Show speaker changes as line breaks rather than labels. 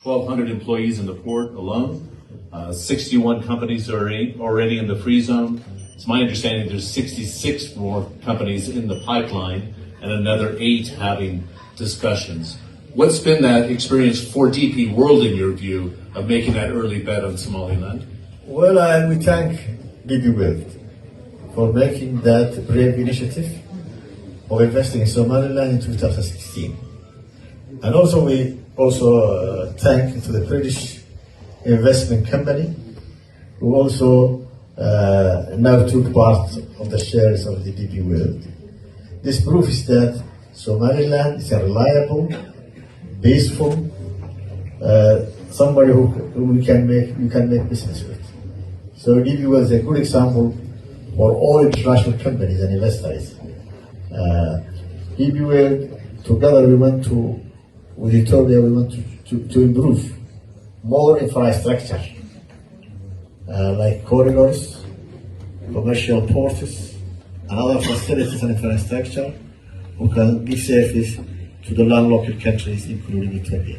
1,200 employees in the port alone. 61 companies are already in the free zone. It's my understanding there's 66 more companies in the pipeline and another 8 having discussions. What's been that experience for DP World, in your view, of making that early bet on Somaliland?
Well, we thank DP World for making that brave initiative of investing in Somaliland in 2016. And also we thank to the British investment company who also now took part of the shares of the DP World. This proves that Somaliland is a reliable, peaceful, somebody who you can make business with. So DP World is a good example for all international companies and investors. DP World, together with Ethiopia, we want to improve more infrastructure, like corridors, commercial ports, and other facilities and infrastructure who can give service to the landlocked countries, including Ethiopia.